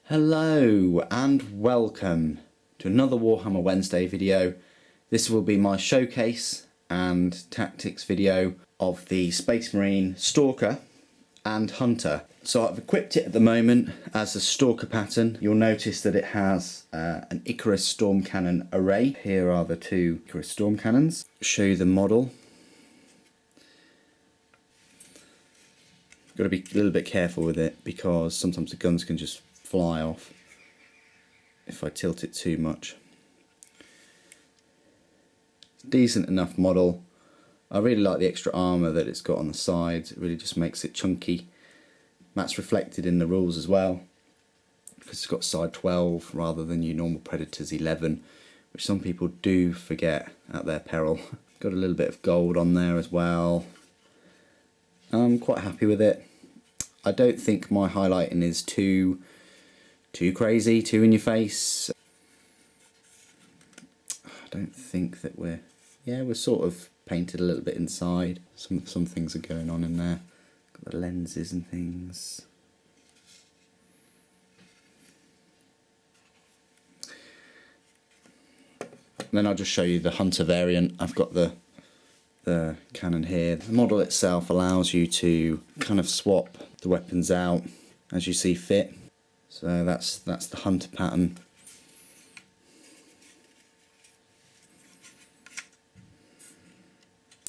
Hello and welcome to another Warhammer Wednesday video. This will be my showcase and tactics video of the Space Marine Stalker and Hunter. So I've equipped it at the moment as a Stalker pattern. You'll notice that it has an Icarus Storm Cannon array. Here are the two Icarus Storm Cannons. Show you the model. Got to be a little bit careful with it because sometimes the guns can just fly off if I tilt it too much. Decent enough model. I really like the extra armour that it's got on the sides. It really just makes it chunky. That's reflected in the rules as well, because it's got side 12 rather than your normal Predator's 11, which some people do forget at their peril. Got a little bit of gold on there as well. I'm quite happy with it. I don't think my highlighting is too crazy, too in your face. I don't think that we're sort of painted a little bit inside. Some things are going on in there. Got the lenses and things. And then I'll just show you the Hunter variant. I've got the cannon here. The model itself allows you to kind of swap the weapons out as you see fit. So that's the Hunter pattern.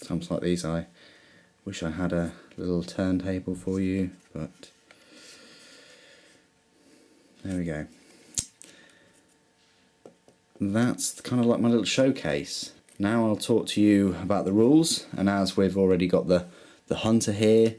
Sometimes like these I wish I had a little turntable for you, but there we go. That's kind of like my little showcase. Now I'll talk to you about the rules, and as we've already got the Hunter here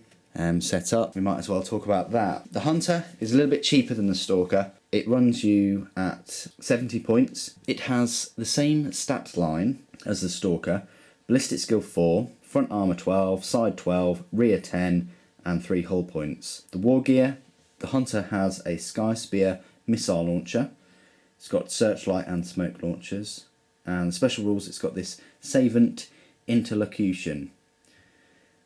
set up, we might as well talk about that. The Hunter is a little bit cheaper than the Stalker. It runs you at 70 points. It has the same stats line as the Stalker: ballistic skill 4, front armour 12, side 12, rear 10 and 3 hull points. The war gear: the Hunter has a Sky Spear missile launcher. It's got searchlight and smoke launchers. And the special rules, it's got this Savant interlocution.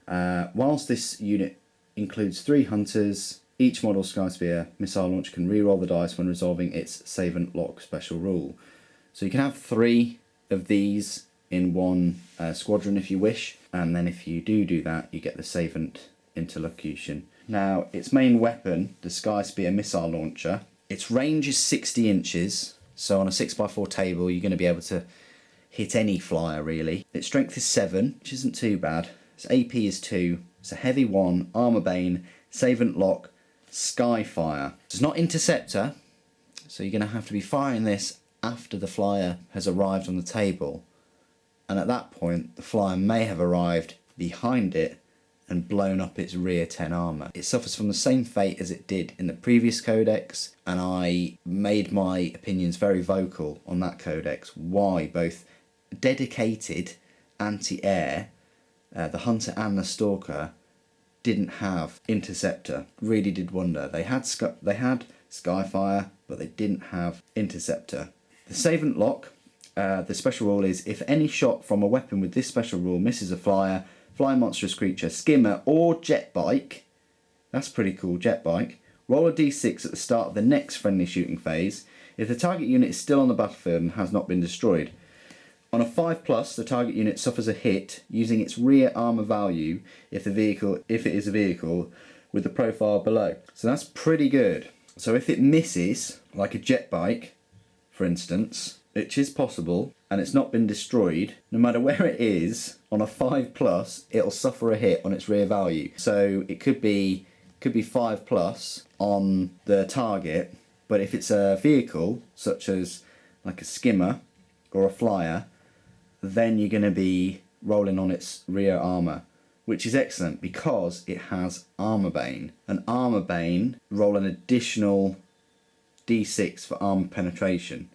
Whilst this unit includes 3 Hunters, each model Sky Spear missile launcher can re-roll the dice when resolving its Savant lock special rule. So you can have 3 of these in one squadron if you wish, and then if you do that, you get the Savant interlocution. Now, its main weapon, the Sky Spear missile launcher, its range is 60 inches. So on a 6x4 table, you're going to be able to hit any flyer, really. Its strength is 7, which isn't too bad. Its AP is 2. It's a heavy 1, armour bane, Savant lock, Skyfire. It's not interceptor, so you're going to have to be firing this after the flyer has arrived on the table. And at that point, the flyer may have arrived behind it and blown up its rear 10 armour. It suffers from the same fate as it did in the previous codex, and I made my opinions very vocal on that codex why both dedicated anti-air, the Hunter and the Stalker, didn't have interceptor. Really did wonder. They had Skyfire, but they didn't have interceptor. The Savant lock, the special rule is: if any shot from a weapon with this special rule misses a flyer, flying monstrous creature, skimmer or jet bike, that's pretty cool, jet bike, roll a d6 at the start of the next friendly shooting phase if the target unit is still on the battlefield and has not been destroyed. On a 5+, the target unit suffers a hit using its rear armour value if it is a vehicle with the profile below. So that's pretty good. So if it misses, like a jet bike, for instance, which is possible, and it's not been destroyed, no matter where it is, on a 5+, it'll suffer a hit on its rear value. So it could be 5+ on the target, but if it's a vehicle, such as like a skimmer or a flyer, then you're going to be rolling on its rear armour, which is excellent because it has armour bane. An armour bane roll an additional d6 for armour penetration.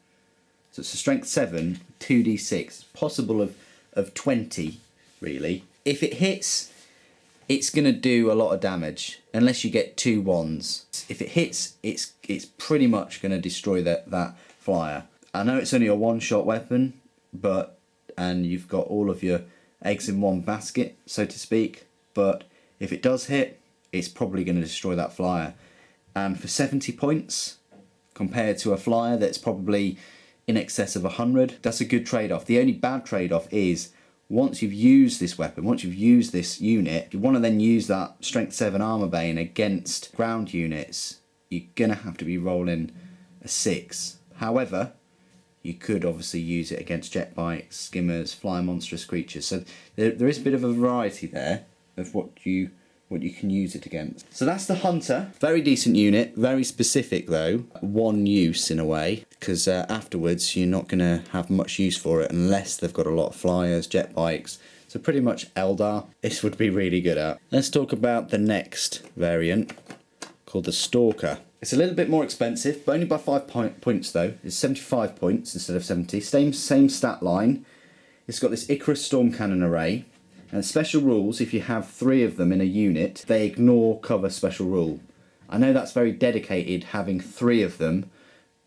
So it's a strength 7, 2d6, possible of 20, really. If it hits, it's going to do a lot of damage, unless you get 2 1s. If it hits, it's pretty much going to destroy that flyer. I know it's only a one-shot weapon, and you've got all of your eggs in one basket, so to speak, but if it does hit, it's probably going to destroy that flyer. And for 70 points, compared to a flyer that's probably in excess of 100. That's a good trade-off. The only bad trade-off is once you've used this weapon, once you've used this unit, you want to then use that Strength 7 Armor Bane against ground units, you're going to have to be rolling a 6. However, you could obviously use it against jet bikes, skimmers, fly monstrous creatures. So there is a bit of a variety there of what you can use it against. So that's the Hunter. Very decent unit, very specific though. One use in a way, because afterwards you're not going to have much use for it unless they've got a lot of flyers, jet bikes. So pretty much Eldar, this would be really good at. Let's talk about the next variant called the Stalker. It's a little bit more expensive, but only by 5 points though. It's 75 points instead of 70. Same stat line. It's got this Icarus Storm Cannon array. And special rules, if you have 3 of them in a unit, they ignore cover special rule. I know that's very dedicated having 3 of them,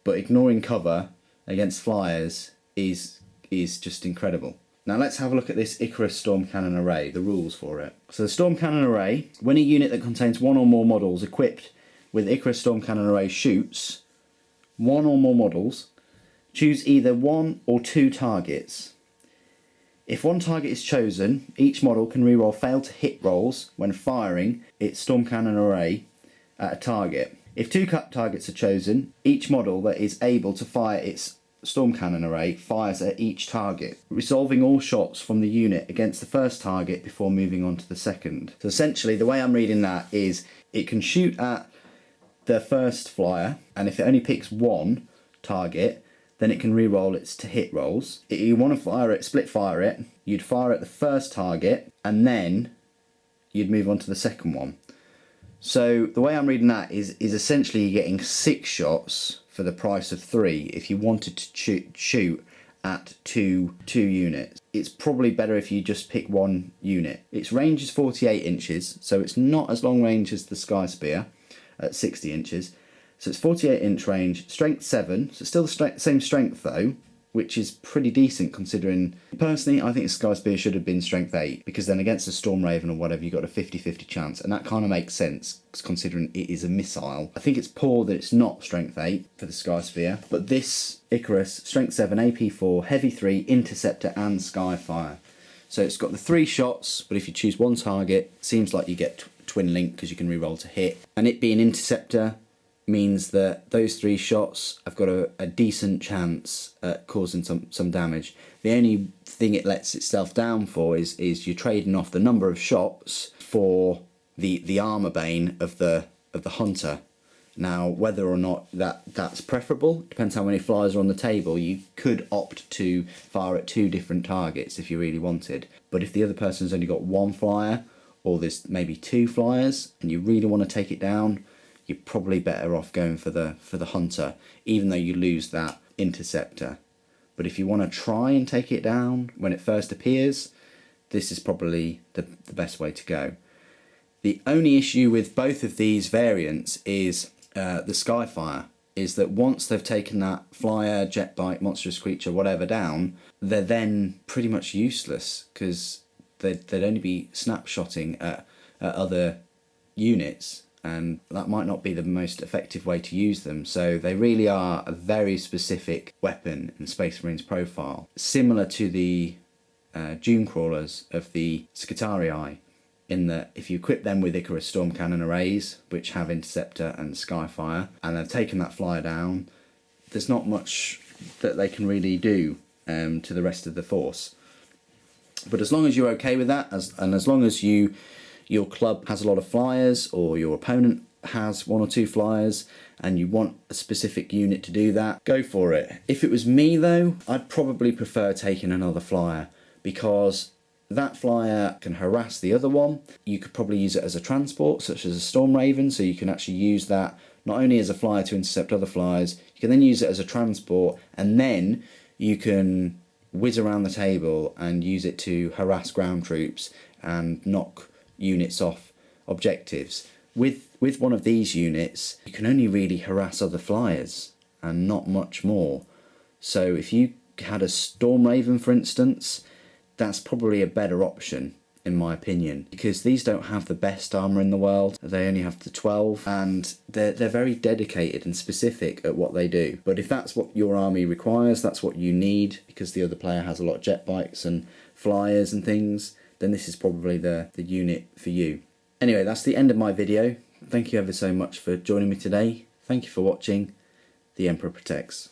but ignoring cover against flyers is just incredible. Now let's have a look at this Icarus Storm Cannon array, the rules for it. So the Storm Cannon array, when a unit that contains 1 or more models equipped with Icarus Storm Cannon array shoots 1 or more models, choose either 1 or 2 targets. If 1 target is chosen, each model can reroll fail to hit rolls when firing its Storm Cannon array at a target. If 2 targets are chosen, each model that is able to fire its Storm Cannon array fires at each target, resolving all shots from the unit against the first target before moving on to the second. So essentially the way I'm reading that is it can shoot at the first flyer, and if it only picks 1 target, then it can re-roll its to hit rolls. If you want to fire it, split fire it, you'd fire at the first target and then you'd move on to the second one. So the way I'm reading that is essentially you're getting 6 shots for the price of 3 if you wanted to shoot at two units. It's probably better if you just pick 1 unit. Its range is 48 inches, so it's not as long range as the Sky Spear at 60 inches. So it's 48 inch range, strength 7, so it's still the same strength though, which is pretty decent considering, personally I think the Sky Spear should have been strength 8, because then against a Storm Raven or whatever you got a 50-50 chance, and that kind of makes sense considering it is a missile. I think it's poor that it's not strength 8 for the Sky Spear, but this Icarus, strength 7, AP 4, heavy 3, interceptor and Skyfire. So it's got the 3 shots, but if you choose 1 target, it seems like you get twin link because you can reroll to hit, and it being interceptor means that those 3 shots have got a decent chance at causing some damage. The only thing it lets itself down for is you're trading off the number of shots for the armor bane of the hunter. Now whether or not that's preferable depends how many flyers are on the table. You could opt to fire at 2 different targets if you really wanted, but if the other person's only got 1 flyer or there's maybe 2 flyers and you really want to take it down, you're probably better off going for the hunter, even though you lose that interceptor. But if you want to try and take it down when it first appears, this is probably the best way to go. The only issue with both of these variants is the Skyfire, is that once they've taken that flyer, jet bike, monstrous creature, whatever down, they're then pretty much useless because they'd only be snapshotting at other units, and that might not be the most effective way to use them. So they really are a very specific weapon in Space Marines profile, similar to the Dune Crawlers of the Skitarii, in that if you equip them with Icarus Storm Cannon arrays, which have Interceptor and Skyfire, and they've taken that flyer down, there's not much that they can really do to the rest of the force. But as long as you're okay with that, and as long as your club has a lot of flyers, or your opponent has 1 or 2 flyers, and you want a specific unit to do that, go for it. If it was me though, I'd probably prefer taking another flyer, because that flyer can harass the other one. You could probably use it as a transport, such as a Storm Raven, so you can actually use that not only as a flyer to intercept other flyers, you can then use it as a transport, and then you can whiz around the table and use it to harass ground troops and knock units off objectives. With one of these units, you can only really harass other flyers and not much more. So if you had a Storm Raven, for instance, that's probably a better option. in my opinion, because these don't have the best armour in the world. They only have the 12, and they're very dedicated and specific at what they do. But if that's what your army requires, that's what you need, because the other player has a lot of jet bikes and flyers and things, then this is probably the unit for you. Anyway, that's the end of my video. Thank you ever so much for joining me today. Thank you for watching. The Emperor Protects.